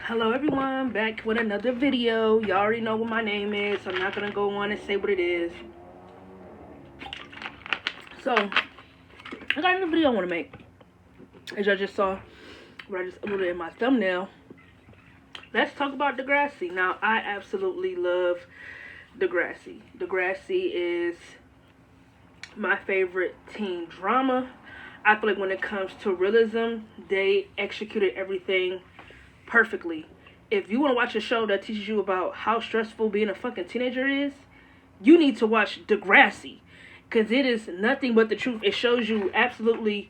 Hello everyone, back with another video. Y'all already know what my name is, so I'm not gonna go on and say what it is. So, I got another video I wanna make. As y'all just saw, where I just uploaded in my thumbnail. Let's talk about Degrassi. Now, I absolutely love Degrassi. Degrassi is my favorite teen drama. I feel like when it comes to realism, they executed everything perfectly. If you want to watch a show that teaches you about how stressful being a fucking teenager is, you need to watch Degrassi, because it is nothing but the truth. It shows you absolutely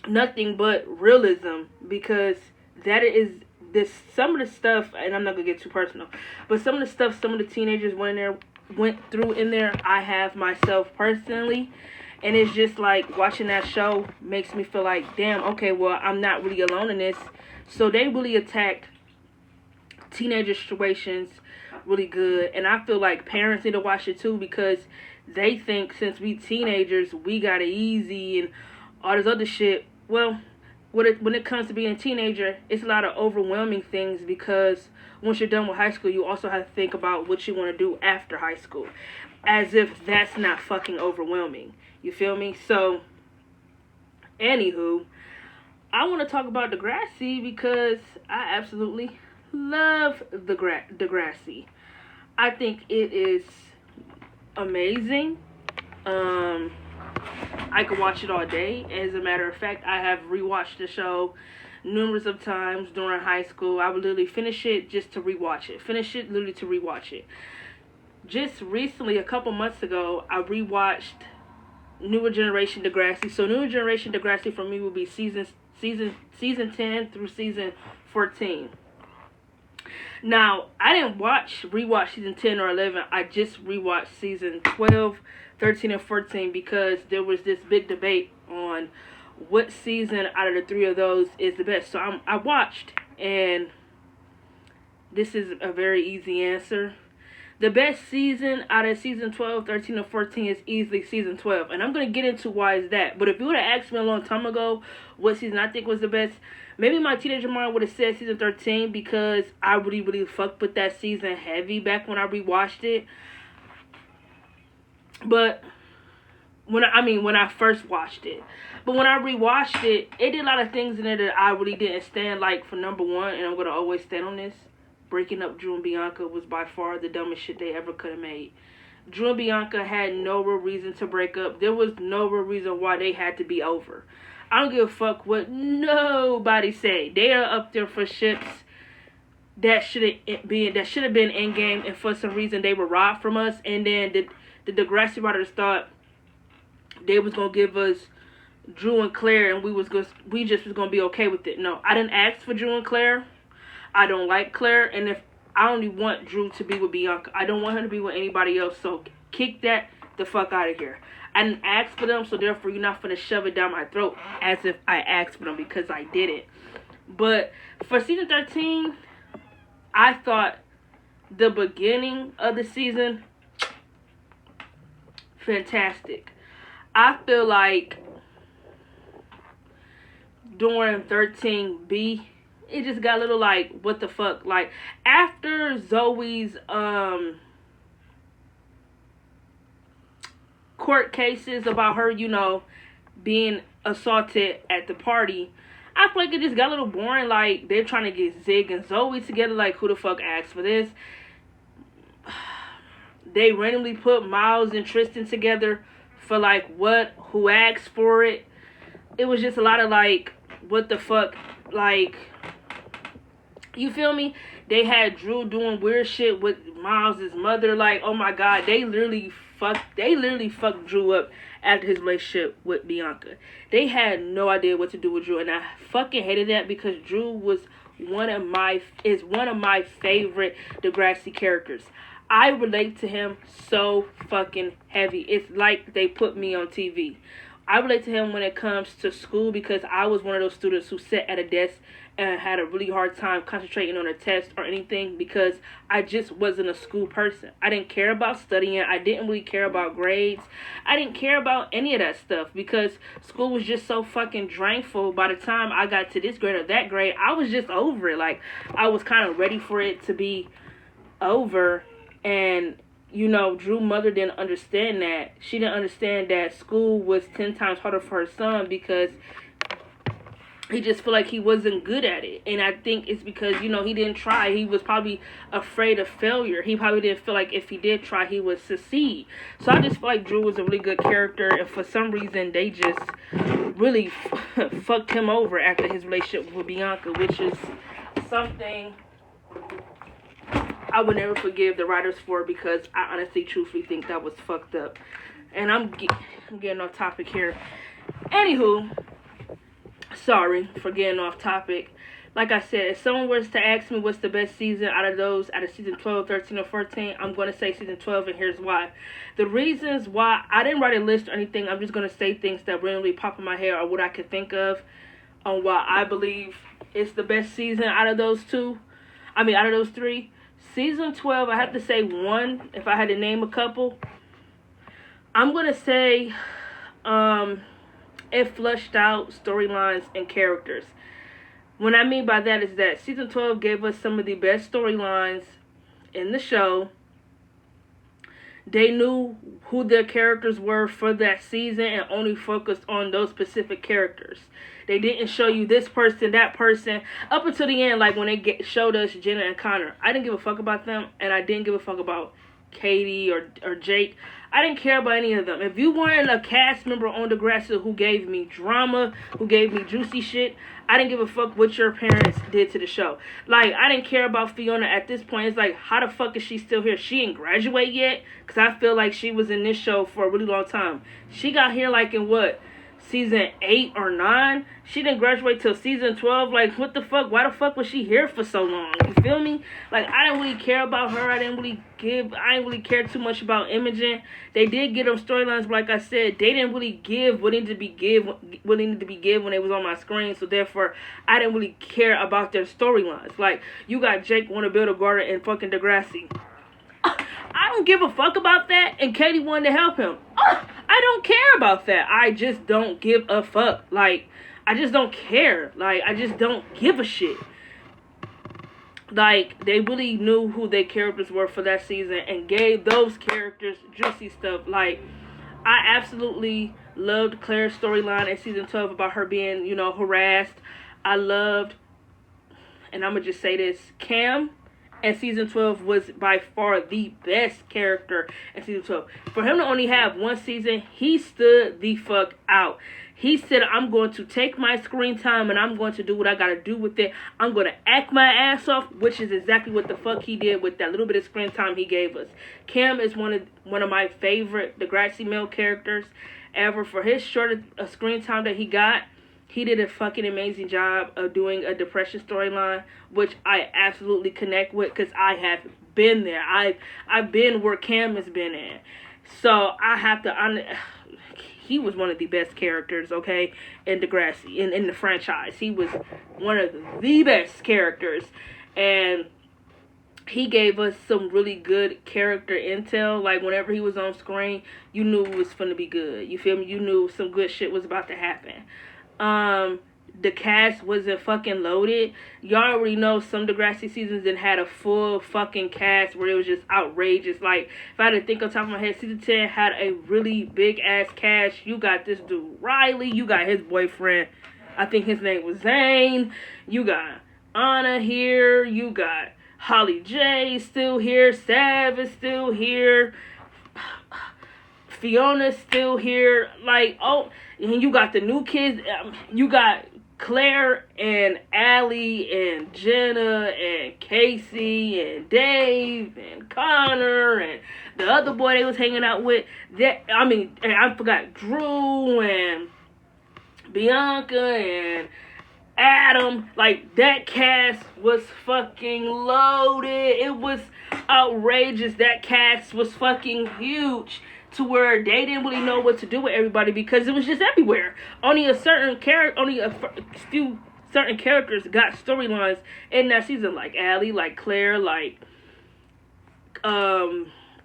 nothing but realism, because that is this some of the stuff, and I'm not gonna get too personal, but some of the stuff some of the teenagers went through in there, I have myself personally. And it's just like watching that show makes me feel like, damn, okay, well, I'm not really alone in this. So they really attacked teenager situations really good. And I feel like parents need to watch it too, because they think since we teenagers, we got it easy and all this other shit. Well, when it comes to being a teenager, it's a lot of overwhelming things, because once you're done with high school, you also have to think about what you want to do after high school. As if that's not fucking overwhelming. You feel me? So, anywho, I want to talk about Degrassi because I absolutely love Degrassi. I think it is amazing. I could watch it all day. As a matter of fact, I have rewatched the show numerous of times during high school. I would literally finish it just to rewatch it. Finish it literally to rewatch it. Just recently, a couple months ago, I rewatched Newer Generation Degrassi. So Newer Generation Degrassi for me will be season 10 through season 14. Now, I didn't rewatch season 10 or 11. I just rewatched season 12, 13, and 14 because there was this big debate on what season out of the three of those is the best. So I watched, and this is a very easy answer. The best season out of season 12, 13, and 14 is easily season 12. And I'm going to get into why is that. But if you would have asked me a long time ago what season I think was the best, maybe my teenager mind would have said season 13, because I really, really fucked with that season heavy back when I rewatched it. But when I first watched it. But when I rewatched it, it did a lot of things in it that I really didn't stand. Like, for number one, and I'm going to always stand on this, breaking up Drew and Bianca was by far the dumbest shit they ever could have made. Drew and Bianca had no real reason to break up. There was no real reason why they had to be over. I don't give a fuck what nobody say. They are up there for ships that should have been in game, and for some reason they were robbed from us. And then the Degrassi writers thought they was gonna give us Drew and Claire, and we just was gonna be okay with it. No, I didn't ask for Drew and Claire. I don't like Claire, and if I only want Drew to be with Bianca, I don't want her to be with anybody else. So kick that the fuck out of here. I didn't ask for them, so therefore you're not gonna shove it down my throat as if I asked for them, because I did it. But for season 13, I thought the beginning of the season fantastic. I feel like during 13B, it just got a little like, what the fuck? Like, after Zoe's court cases about her, being assaulted at the party, I feel like it just got a little boring. Like, they're trying to get Zig and Zoe together. Like, who the fuck asked for this? They randomly put Miles and Tristan together for like what? Who asked for it? It was just a lot of like, what the fuck? Like, you feel me? They had Drew doing weird shit with Miles' mother. Like, oh my god, they literally fucked Drew up after his relationship with Bianca. They had no idea what to do with Drew, and I fucking hated that, because Drew was one of my favorite Degrassi characters. I relate to him so fucking heavy. It's like they put me on TV. I relate to him when it comes to school, because I was one of those students who sat at a desk and had a really hard time concentrating on a test or anything because I just wasn't a school person. I didn't care about studying. I didn't really care about grades. I didn't care about any of that stuff because school was just so fucking drainful. By the time I got to this grade or that grade, I was just over it. Like, I was kind of ready for it to be over. And, you know, Drew's mother didn't understand that. She didn't understand that school was 10 times harder for her son because he just felt like he wasn't good at it. And I think it's because, you know, he didn't try. He was probably afraid of failure. He probably didn't feel like if he did try, he would succeed. So I just feel like Drew was a really good character. And for some reason, they just really fucked him over after his relationship with Bianca, which is something I would never forgive the writers for because I honestly, truthfully think that was fucked up. And I'm getting off topic here. Anywho, sorry for getting off topic. Like I said, if someone was to ask me what's the best season out of season 12, 13, or 14, I'm going to say season 12, and here's why. The reasons why, I didn't write a list or anything. I'm just going to say things that randomly pop in my head or what I could think of on why I believe it's the best season out of those three. Season 12, I have to say one, if I had to name a couple. I'm going to say it flushed out storylines and characters. What I mean by that is that season 12 gave us some of the best storylines in the show. They knew who their characters were for that season and only focused on those specific characters. They didn't show you this person, that person, up until the end, like when they showed us Jenna and Connor. I didn't give a fuck about them, and I didn't give a fuck about Katie or Jake. I didn't care about any of them. If you weren't a cast member on Degrassi who gave me drama, who gave me juicy shit, I didn't give a fuck what your parents did to the show. Like, I didn't care about Fiona at this point. It's like, how the fuck is she still here? She didn't graduate yet? Because I feel like she was in this show for a really long time. She got here like in what? Season 8 or 9? She didn't graduate till season 12. Like, what the fuck? Why the fuck was she here for so long? You feel me? Like, I didn't really care about her. I didn't really care too much about Imogen. They did get them storylines, but like I said, they didn't really give what needed to be given when they was on my screen. So therefore, I didn't really care about their storylines. Like, you got Jake want to build a garden in fucking Degrassi. I don't give a fuck about that, and Katie wanted to help him. I don't care about that. I just don't give a fuck. Like, I just don't care. Like, I just don't give a shit. Like, they really knew who their characters were for that season and gave those characters juicy stuff. Like, I absolutely loved Claire's storyline in season 12 about her being, you know, harassed. I loved, and I'm going to just say this, Cam. And season 12 was by far the best character in season 12. For him to only have one season, he stood the fuck out. He said, I'm going to take my screen time and I'm going to do what I got to do with it. I'm going to act my ass off, which is exactly what the fuck he did with that little bit of screen time he gave us. Cam is one of my favorite Degrassi male characters ever. For his short screen time that he got, he did a fucking amazing job of doing a depression storyline, which I absolutely connect with because I have been there. I've been where Cam has been in. So I have to... he was one of the best characters, okay, in Degrassi, in the franchise. He was one of the best characters. And he gave us some really good character intel. Like, whenever he was on screen, you knew it was finna be good. You feel me? You knew some good shit was about to happen. The cast wasn't fucking loaded. Y'all already know some Degrassi seasons that had a full fucking cast where it was just outrageous. Like, if I had to think on top of my head, season 10 had a really big ass cast. You got this dude Riley. You got his boyfriend. I think his name was Zane. You got Anna here. You got Holly J still here. Sav is still here. Fiona's still here. Like, oh, and you got the new kids. You got Claire and Allie and Jenna and Casey and Dave and Connor and the other boy they was hanging out with. I forgot Drew and Bianca and Adam. Like, that cast was fucking loaded. It was outrageous. That cast was fucking huge, to where they didn't really know what to do with everybody because it was just everywhere. Only a few certain characters got storylines in that season, like Allie, like Claire, like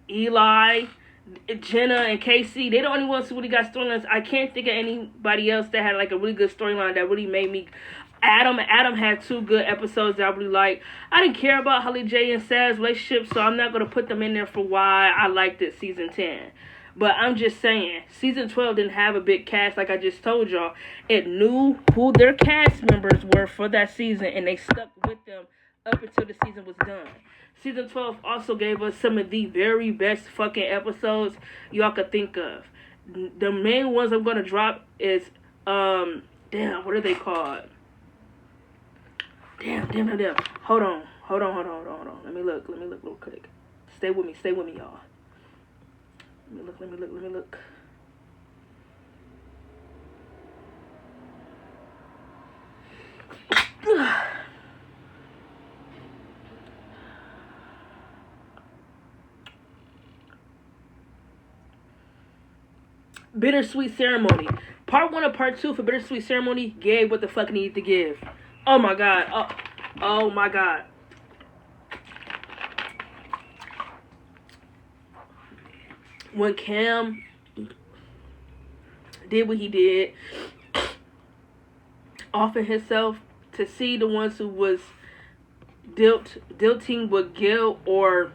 Eli, Jenna, and Casey. They the only ones who really got storylines. I can't think of anybody else that had like a really good storyline that really made me. Adam had 2 good episodes that I really liked. I didn't care about Holly J and Sav's relationship, so I'm not gonna put them in there for why I liked it season 10. But I'm just saying, season 12 didn't have a big cast like I just told y'all. It knew who their cast members were for that season, and they stuck with them up until the season was done. Season 12 also gave us some of the very best fucking episodes y'all could think of. The main ones I'm gonna drop is, damn, what are they called? Damn. Hold on. Let me look real quick. Stay with me, y'all. Let me look. Bittersweet Ceremony. Part 1 and Part 2 for Bittersweet Ceremony gave what the fuck it needed to give. Oh my god. Oh my god. When Cam did what he did, offering himself to see the ones who was dealting with Gil or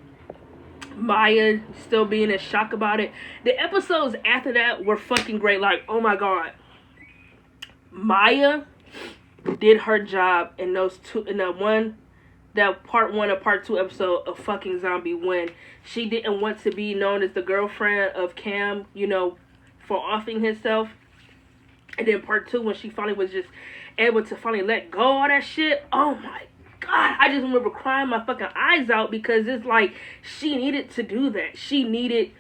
Maya still being in shock about it. The episodes after that were fucking great. Like, oh my god. Maya did her job in those two, in that part 1 or part 2 episode of fucking Zombie, when she didn't want to be known as the girlfriend of Cam, you know, for offing himself. And then part 2, when she finally was just able to finally let go of that shit. Oh my god, I just remember crying my fucking eyes out, because it's like she needed to do that. She needed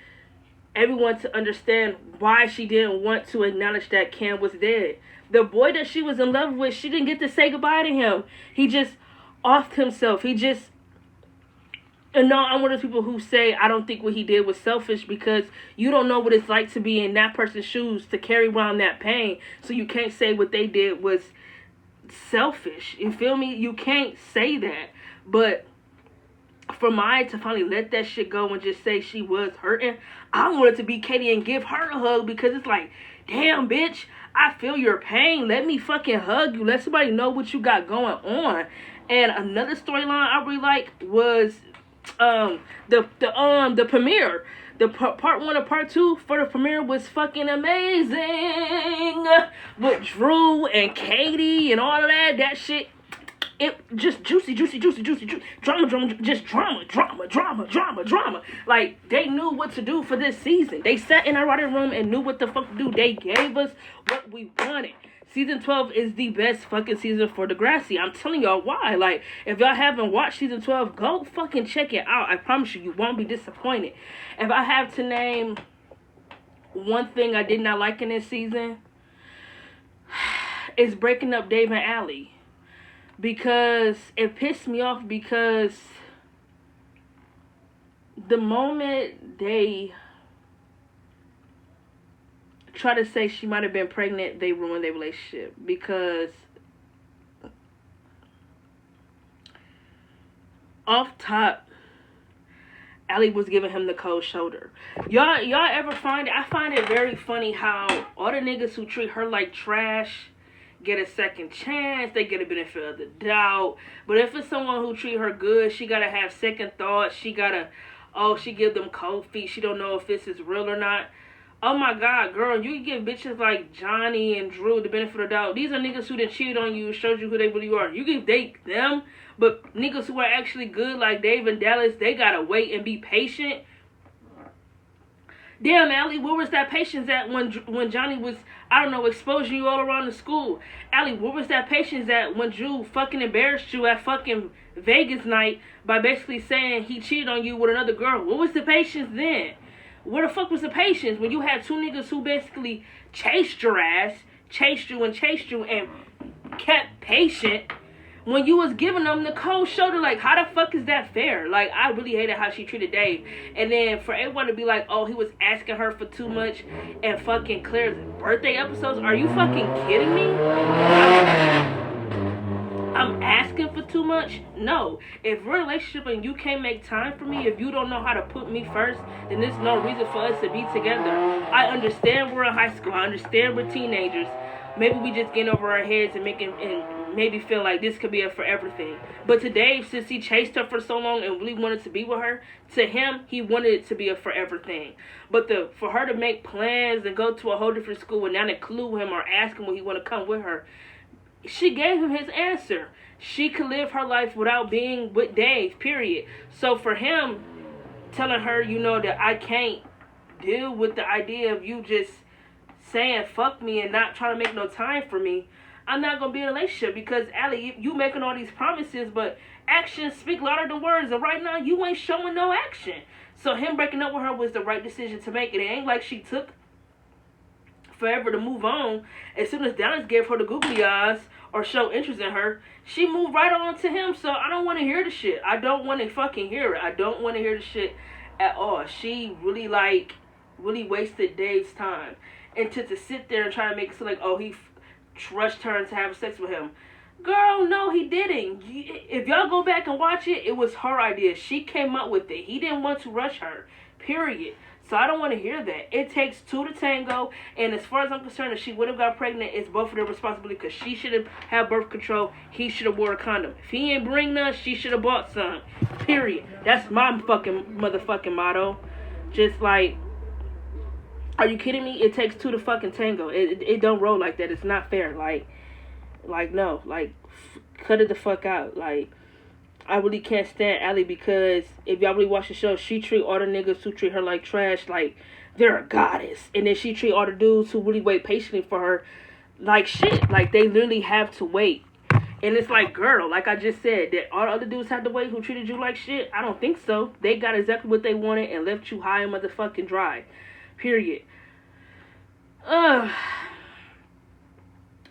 everyone to understand why she didn't want to acknowledge that Cam was dead. The boy that she was in love with, she didn't get to say goodbye to him. He just offed himself. And no, I'm one of those people who say I don't think what he did was selfish, because you don't know what it's like to be in that person's shoes, to carry around that pain. So you can't say what they did was selfish. You feel me? You can't say that. But for Maya to finally let that shit go and just say she was hurting, I wanted to be Katie and give her a hug, because it's like, damn, bitch, I feel your pain. Let me fucking hug you. Let somebody know what you got going on. And another storyline I really like was the premiere. The part 1 and part 2 for the premiere was fucking amazing. With Drew and Katie and all of that. That shit, it just juicy. Drama. Like, they knew what to do for this season. They sat in our writing room and knew what the fuck to do. They gave us what we wanted. Season 12 is the best fucking season for Degrassi. I'm telling y'all why. Like, if y'all haven't watched season 12, go fucking check it out. I promise you won't be disappointed. If I have to name one thing I did not like in this season, it's breaking up Dave and Allie. Because it pissed me off, because the moment they try to say she might have been pregnant, they ruined their relationship. Because off top, Allie was giving him the cold shoulder. Y'all ever find it? I find it very funny how all the niggas who treat her like trash get a second chance. They get a benefit of the doubt. But if it's someone who treat her good, she gotta have second thoughts. She gotta, she give them cold feet. She don't know if this is real or not. Oh my god, girl, you give bitches like Johnny and Drew the benefit of the doubt. These are niggas who done cheated on you, showed you who they really are. You can date them, but niggas who are actually good like Dave and Dallas, they gotta wait and be patient. Damn, Allie, where was that patience at when Johnny was, I don't know, exposing you all around the school? Allie, where was that patience at when Drew fucking embarrassed you at fucking Vegas night by basically saying he cheated on you with another girl? What was the patience then? Where the fuck was the patience when you had two niggas who basically chased your ass, chased you and kept patient when you was giving them the cold shoulder? Like, how the fuck is that fair? Like, I really hated how she treated Dave. And then for everyone to be like, oh, he was asking her for too much and fucking Claire's birthday episodes. Are you fucking kidding me? I'm asking for too much. No. If we're in a relationship and you can't make time for me, if you don't know how to put me first, then there's no reason for us to be together. I understand we're in high school. I understand we're teenagers. Maybe we just getting over our heads and making and maybe feel like this could be a forever thing. But to Dave, since he chased her for so long and really wanted to be with her, to him he wanted it to be a forever thing. But for her to make plans and go to a whole different school and not include him or ask him when he want to come with her, she gave him his answer. She could live her life without being with Dave, period. So for him telling her, that I can't deal with the idea of you just saying fuck me and not trying to make no time for me, I'm not going to be in a relationship. Because, Allie, you making all these promises, but actions speak louder than words. And right now, you ain't showing no action. So him breaking up with her was the right decision to make. It ain't like she took forever to move on. As soon as Dallas gave her the googly eyes or show interest in her, she moved right on to him. So I don't want to hear the shit. I don't want to fucking hear it. I don't want to hear the shit at all. She really wasted Dave's time. And to sit there and try to make it seem like, oh, he rushed her into having sex with him. Girl, no, he didn't. If y'all go back and watch it, it was her idea. She came up with it. He didn't want to rush her. Period. So I don't want to hear that. It takes two to tango. And as far as I'm concerned, if she would have got pregnant, it's both of their responsibility. Because she should have had birth control. He should have wore a condom. If he ain't bring none, she should have bought some. Period. That's my fucking motherfucking motto. Just like, are you kidding me? It takes two to fucking tango. It don't roll like that. It's not fair. No. Cut it the fuck out. I really can't stand Allie because if y'all really watch the show, she treat all the niggas who treat her like trash like they're a goddess. And then she treat all the dudes who really wait patiently for her like shit. Like they literally have to wait. And it's like, girl, like I just said, that all the other dudes had to wait who treated you like shit? I don't think so. They got exactly what they wanted and left you high and motherfucking dry. Period.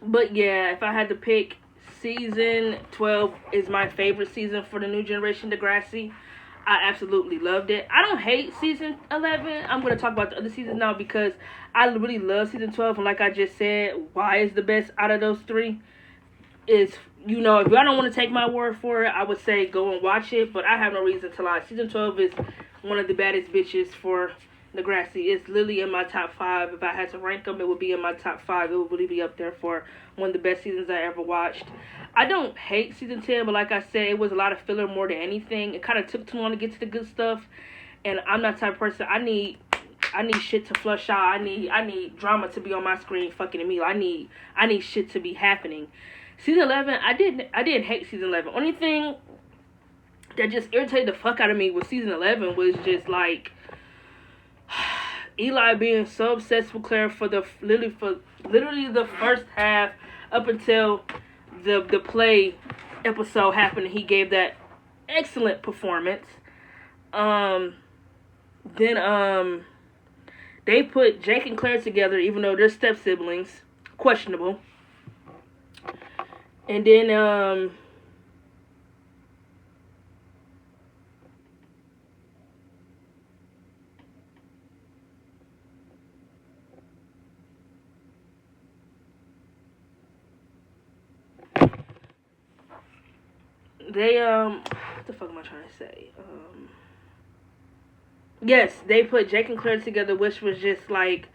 But yeah, if I had to pick, season 12 is my favorite season for the new generation Degrassi. I absolutely loved it. I don't hate season 11. I'm going to talk about the other seasons now because I really love season 12. And like I just said, why is the best out of those three? Is, if y'all don't want to take my word for it, I would say go and watch it. But I have no reason to lie. Season 12 is one of the baddest bitches for Degrassi. It's literally in my top 5. If I had to rank them, it would be in my top 5. It would really be up there for one of the best seasons I ever watched. I don't hate season 10, but like I said, it was a lot of filler more than anything. It kind of took too long to get to the good stuff, and I'm not the type of person. I need shit to flush out. I need drama to be on my screen fucking me. I need shit to be happening. Season 11, I didn't hate season 11. Only thing that just irritated the fuck out of me with season 11 was just like Eli being so obsessed with Claire for literally the first half up until the play episode happened and he gave that excellent performance. Then they put Jake and Claire together even though they're step siblings. Questionable. And then they what the fuck am I trying to say? Yes, they put Jake and Claire together, which was just like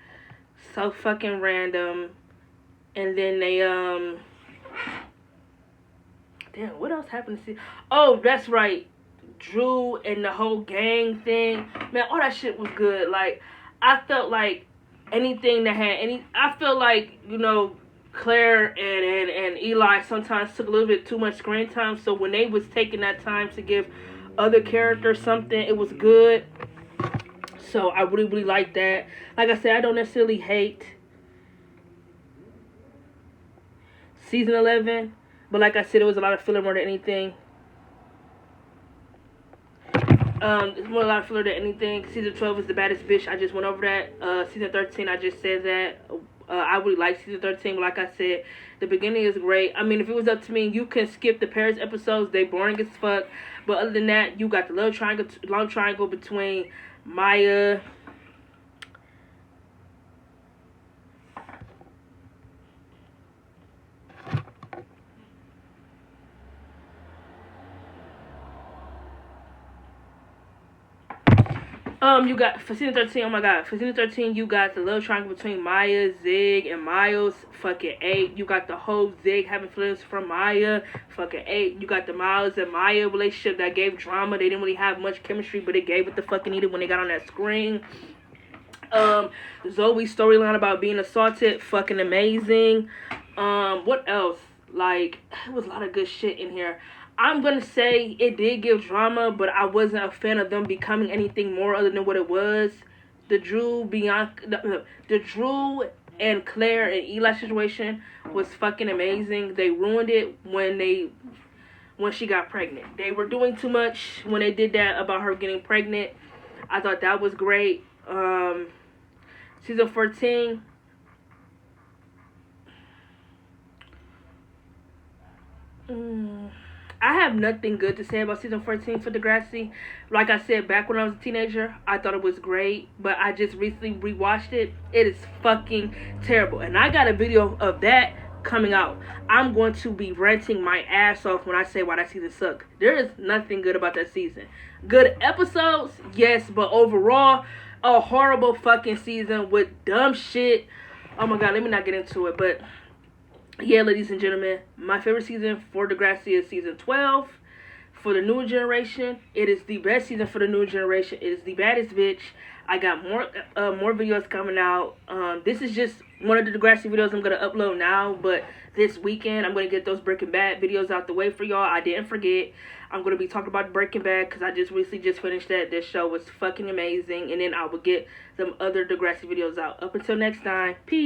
so fucking random. And then they damn, what else happened to see? Oh, that's right. Drew and the whole gang thing. Man, all that shit was good. Like, I felt like anything that had any... I feel like, Claire and Eli sometimes took a little bit too much screen time. So when they was taking that time to give other characters something, it was good. So I really, really like that. Like I said, I don't necessarily hate season 11. But like I said, it was a lot of filler more than anything. It's more a lot of filler than anything. Season 12 is the baddest bitch. I just went over that. Season 13, I just said that. I really like season 13, but like I said, the beginning is great. I mean, if it was up to me, you can skip the Paris episodes. They boring as fuck. But other than that, you got the love triangle between Maya, You got for season 13. Oh my god, for season 13, you got the love triangle between Maya, Zig, and Miles. Fucking 8. You got the whole Zig having feelings for Maya. Fucking 8. You got the Miles and Maya relationship that gave drama. They didn't really have much chemistry, but it gave what the fucking needed when they got on that screen. Zoe's storyline about being assaulted, fucking amazing. What else? Like, there was a lot of good shit in here. I'm gonna say it did give drama, but I wasn't a fan of them becoming anything more other than what it was. The Drew and Claire and Eli situation was fucking amazing. They ruined it when she got pregnant. They were doing too much when they did that about her getting pregnant. I thought that was great. Season 14. I have nothing good to say about season 14 for Degrassi. Like I said, back when I was a teenager, I thought it was great, but I just recently rewatched it. It is fucking terrible. And I got a video of that coming out. I'm going to be ranting my ass off when I say why that season sucked. There is nothing good about that season. Good episodes, yes, but overall, a horrible fucking season with dumb shit. Oh my god, let me not get into it, but yeah, ladies and gentlemen, my favorite season for Degrassi is season 12. For the new generation, it is the best season for the new generation. It is the baddest bitch. I got more videos coming out. This is just one of the Degrassi videos I'm going to upload now, but this weekend I'm going to get those Breaking Bad videos out the way for y'all. I didn't forget. I'm going to be talking about Breaking Bad because I just recently finished that. This show was fucking amazing, and then I will get some other Degrassi videos out. Up until next time, peace.